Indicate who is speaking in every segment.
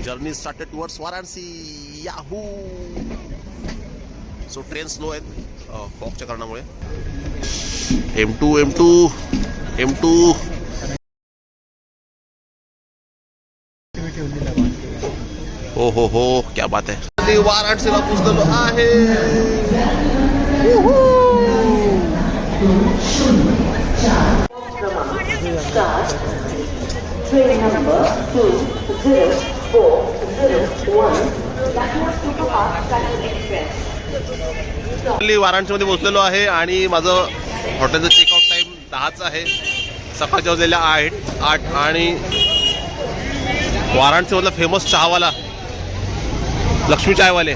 Speaker 1: Journey started towards Varanasi. Yahoo. So train slow आहेत फॉगच्या कारणामुळे. M2 हो क्या बात आहे. वाराणसीला पोहोचलेलो आहे.
Speaker 2: Train number 20401 Lucknow Superfast Express.
Speaker 1: वाराणसीमध्ये पोहोचलेलो आहे आणि माझं हॉटेलचं चेकआउट टाइम 10चा आहे. सकाळच्या वाजलेल्या 8 आणि वाराणसीमधला फेमस चहावाला लक्ष्मी चायवाले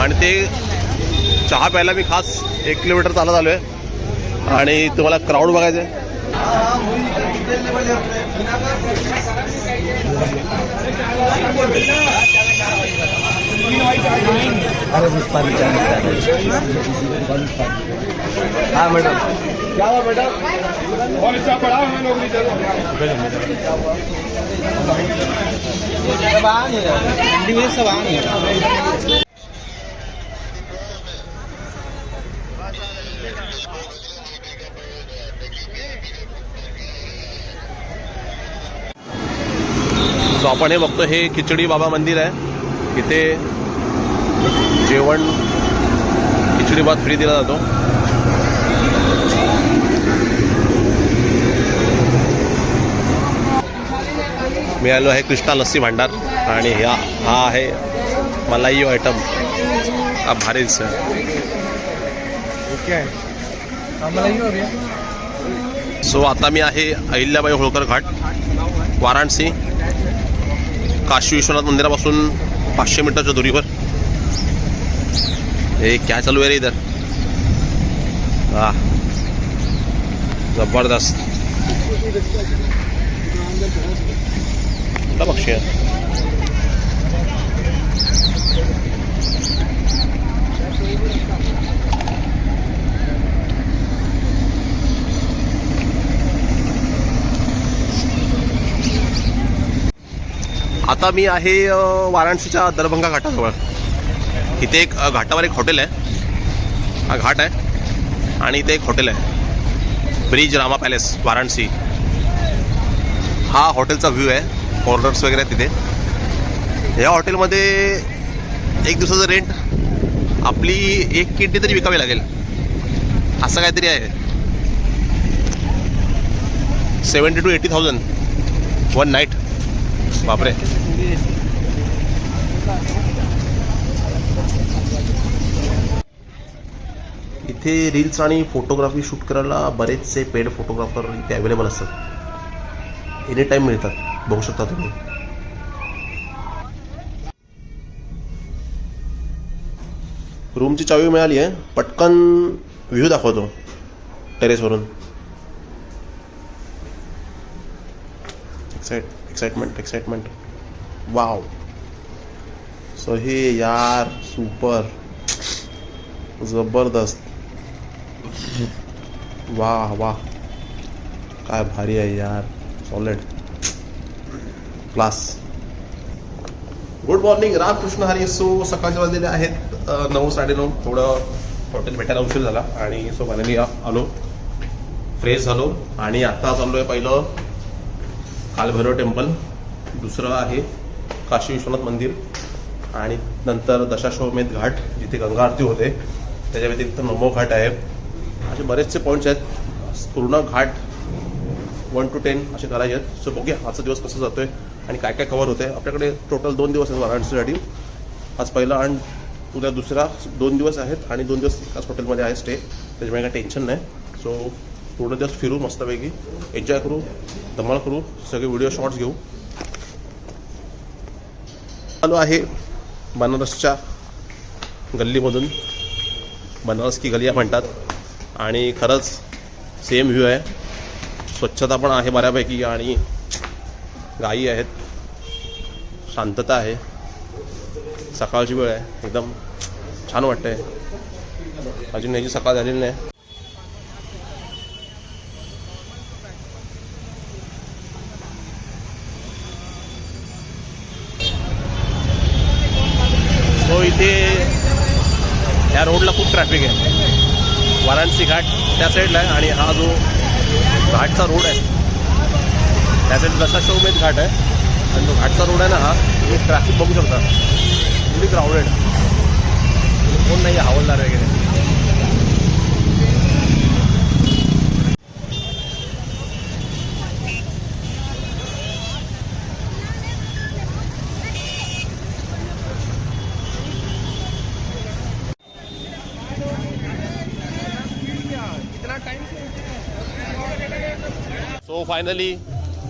Speaker 1: आणि ते चहा प्यायला मी खास 1 किलोमीटर चालत आलो आहे आणि तुम्हाला क्राऊड बघायचं आहे.
Speaker 3: हाँ मैडम क्या हुआ मैडम और इसका पड़ा हमें नौकरी चलो सब आ नहीं रहा सब आ नहीं रहा.
Speaker 1: सो आपण हे बघतो हे खिचडी बाबा मंदिर आहे. इथे जेवण खिचडी भात फ्री दिला जातो. मी आलो आहे कृष्णा लस्सी भांडार आणि हा आहे मलाई आयटम. हा भारीच सो आता मी आहे अहिल्याबाई होळकर घाट वाराणसी. काशी विश्वनाथ मंदिरापासून 500 मीटरच्या दूरीवर. हे क्या चालू आहे रे इधर. वाह जबरदस्त पक्षी आहे. आता मी आहे वाराणसीच्या दरभंगा घाटाजवळ. इथे एक घाटावर एक हॉटेल आहे. हा घाट आहे आणि इथे एक हॉटेल आहे ब्रिज रामा पॅलेस वाराणसी. हा हॉटेलचा व्ह्यू आहे. कॉर्नर्स वगैरे आहेत तिथे. ह्या हॉटेलमध्ये 1 दिवसाचं रेंट आपली 1 किडनी तरी विकावी लागेल असं काहीतरी आहे. 70,000 to 80,000 1 नाईट. बापरे. इथे रील्स आणि फोटोग्राफी शूट करायला बरेचसे पेड फोटोग्राफर इथे अवेलेबल असतात. एनी टाईम मिळतात. बघू शकता तुम्ही. रूमची चावी मिळाली आहे. पटकन व्ह्यू दाखवतो टेरेसवरून. Excitement wow. सो हे यार सुपर जबरदस्त. वाह वाह काय भारी आहे यार. Solid class. Good morning Ramkrishna Hari. So सकाळचे वाजलेले आहेत 9 साडेनऊ. थोडं हॉटेल भेटायला उशीर झाला आणि सो फायनली आलो फ्रेश झालो आणि आत्ता चाललो आहे. पहिलं कालभैरव टेम्पल, दुसरं आहे काशी विश्वनाथ मंदिर आणि नंतर दशाश्वमेध घाट जिथे गंगा आरती होते. त्याच्या व्यतिरिक्त नमो घाट आहे. असे बरेचसे पॉईंट्स आहेत. पूर्ण घाट 1 to 10 असे करायचे आहेत. सो बघूया आजचा दिवस कसं जातोय आणि काय काय कव्हर होतं आहे. आपल्याकडे टोटल 2 दिवस आहेत वाराणसीसाठी. आज पहिला आणि उद्या दुसरा 2 दिवस आहेत आणि 2 दिवस एकाच हॉटेलमध्ये आहे स्टे. त्याच्यामुळे काही टेन्शन नाही. सो पूर्ण दिवस फिरू मस्तपैकी, एन्जॉय करू, धमाल करू, सगळे व्हिडिओ शॉर्ट्स घेऊ. आलो आहे बनारसच्या गल्लीमधून. बनारस की गलिया म्हणतात आणि खरंच सेम व्ह्यू आहे. स्वच्छता पण आहे बऱ्यापैकी आणि गायी आहेत. शांतता आहे. सकाळची वेळ आहे. एकदम छान वाटतंय. अजून याची सकाळ झालेली नाही. खूप ट्रॅफिक आहे. वाराणसी घाट त्या साईडला आहे आणि हा जो घाटचा रोड आहे त्या साईड दशाश्वमेध घाट आहे आणि जो घाटचा रोड आहे ना हा, तुम्ही ट्रॅफिक बघू शकता, फुली क्राऊडेड, कोण नाही आहे हवालदार वगैरे. सो फायनली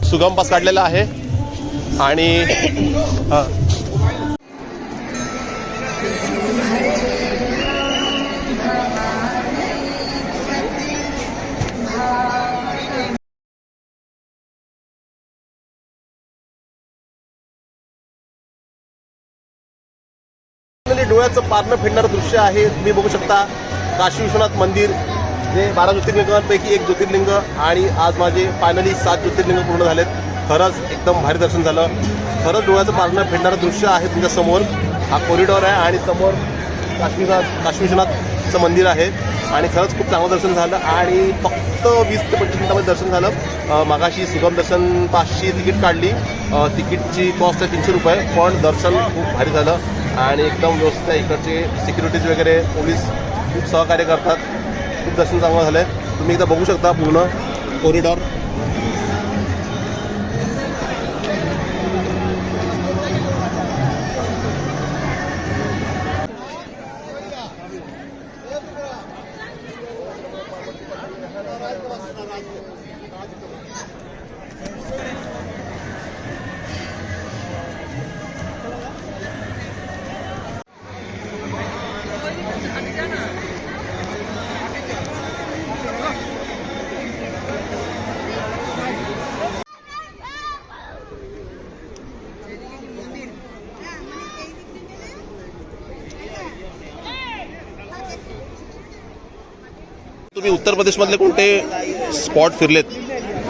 Speaker 1: सुगम पास काढलेला आहे आणि डोळ्याचं पारणं फिरणारं दृश्य आहे. तुम्ही बघू शकता काशी विश्वनाथ मंदिर, जे 12 ज्योतिर्लिंगांपैकी एक ज्योतिर्लिंग, आणि आज माझे फायनली 7 ज्योतिर्लिंग पूर्ण झालेत. खरंच एकदम भारी दर्शन झालं. खरंच डोळ्याचं पारणं फिरणारं दृश्य आहे तुमच्या समोर. हा कॉरिडॉर आहे आणि समोर काशी विश्वनाथचं मंदिर आहे आणि खरंच खूप चांगलं दर्शन झालं आणि फक्त 20 ते 25 मिनिटामध्ये दर्शन झालं. मागाशी सुगम दर्शन पासची तिकीट काढली. तिकीटची कॉस्ट आहे 300 रुपये, पण दर्शन खूप भारी झालं आणि एकदम व्यवस्थित आहे. इकडचे सिक्युरिटीज वगैरे पोलीस खूप सहकार्य करतात. खूप दर्शन चांगलं झालं आहे. तुम्ही एकदा बघू शकता पूर्ण कॉरिडॉर. तुम्ही उत्तर प्रदेशमधले कोणते स्पॉट फिरलेत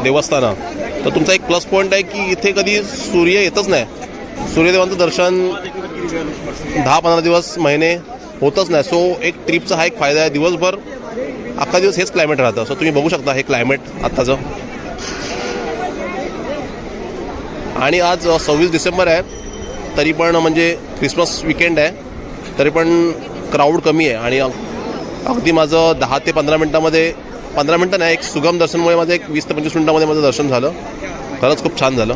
Speaker 1: देवस्थानं, तर तुमचा एक प्लस पॉईंट आहे की इथे कधी सूर्य येतच नाही. सूर्यदेवांचं दर्शन 10-15 दिवस, महिने होतच नाही. सो एक ट्रिपचा हा एक फायदा आहे. दिवसभर अख्खा दिवस हेच क्लायमेट राहतं. सो तुम्ही बघू शकता हे क्लायमेट आत्ताचं. आणि आज 26 डिसेंबर आहे, तरी पण म्हणजे क्रिसमस विकेंड आहे, तरी पण क्राऊड कमी आहे. आणि अगदी माझं 10 ते 15 मिनटामध्ये, 15 मिनटं नाही, एक सुगम दर्शनमुळे माझं एक 20 ते 25 मिनटामध्ये माझं दर्शन झालं. खरंच खूप छान झालं.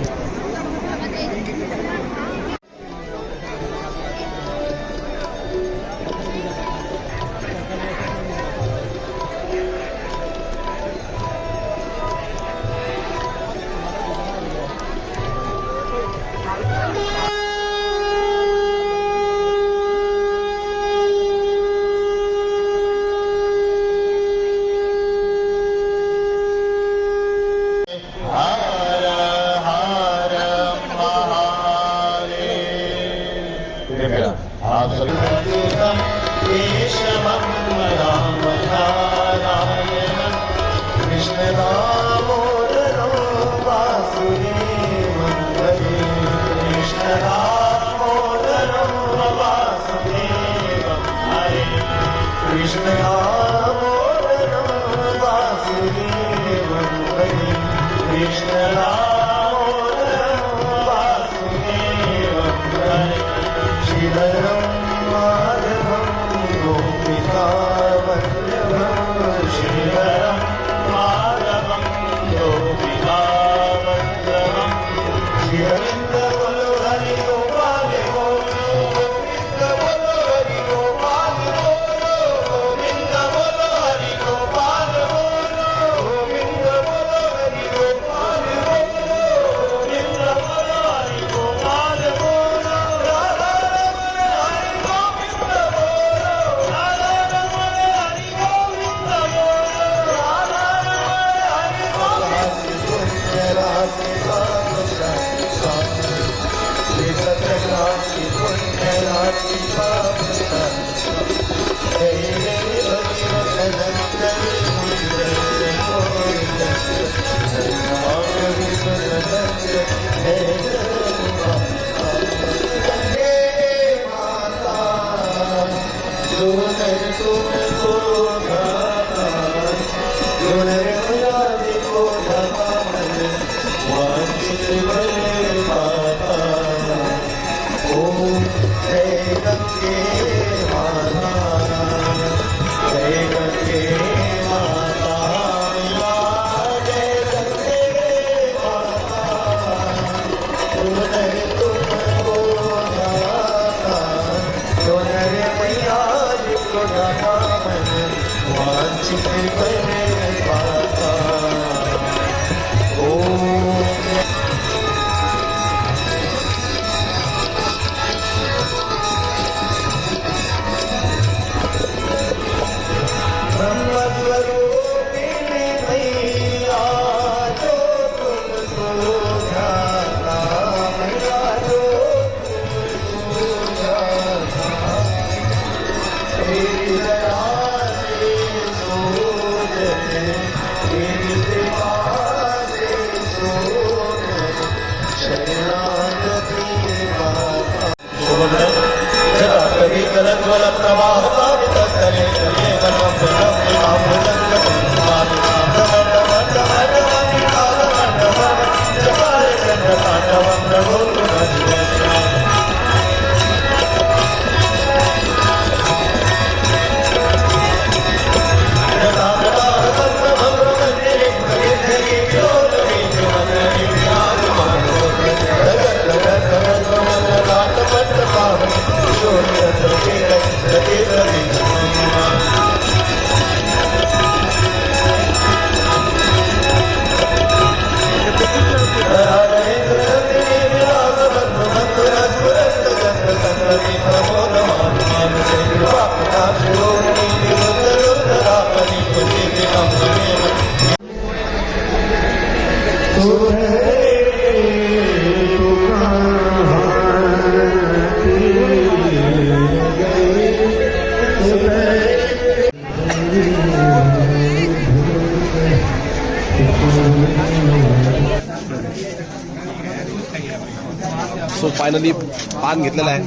Speaker 1: सो फायनली पान घेतलेला आहे.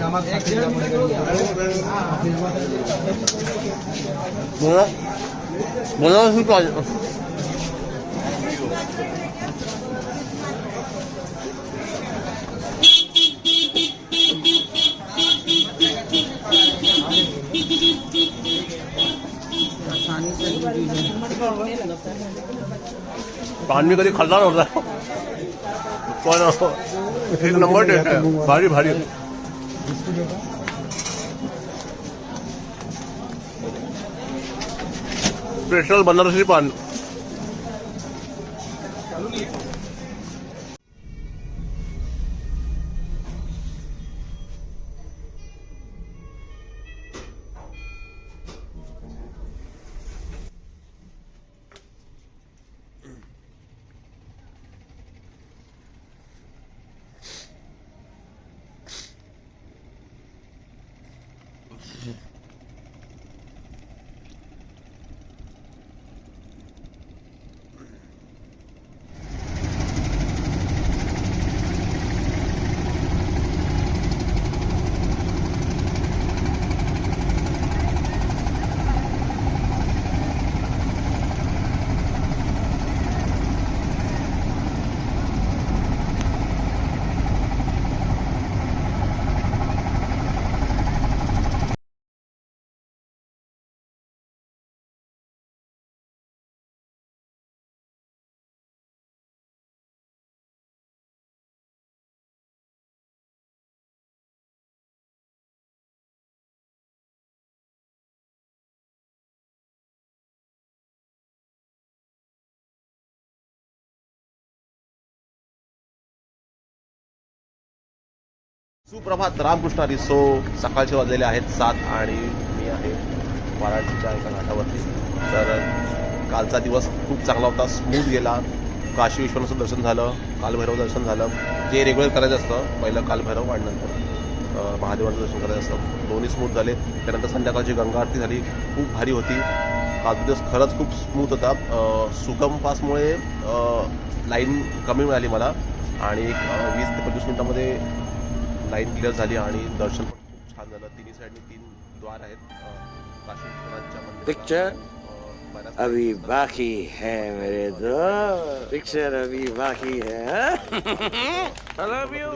Speaker 1: पान मी कधी खाल्ला नव्हता पण एक नंबर टेस्ट आहे. भारी भारी. स्पेशल बनारसी पान. सुप्रभात, रामकृष्ण हरी. सो सकाळचे वाजलेले आहेत 7 आणि मी आहे वाराणसीच्या एका घाटावरती. तर कालचा दिवस खूप चांगला होता, स्मूथ गेला. काशी विश्वनाथचं दर्शन झालं, कालभैरव दर्शन झालं, जे रेग्युलर करायचं असतं. पहिलं कालभैरव आणि नंतर महादेवाचं दर्शन करायचं असतं. दोन्ही स्मूथ झाले. त्यानंतर संध्याकाळची गंगा आरती झाली, खूप भारी होती. कालचा दिवस खरंच खूप स्मूथ होता. सुगम पासमुळे लाईन कमी मिळाली मला आणि 20 ते 25 मिनिटामध्ये लाईन क्लिअर झाली आणि दर्शन पण खूप छान झालं. तिन्ही साईडनी 3 द्वार आहेत काशी विश्वनाथच्या मंदिराला.
Speaker 4: अभी बाकी है मेरे दो पिक्चर अभी बाकी है आई लव यू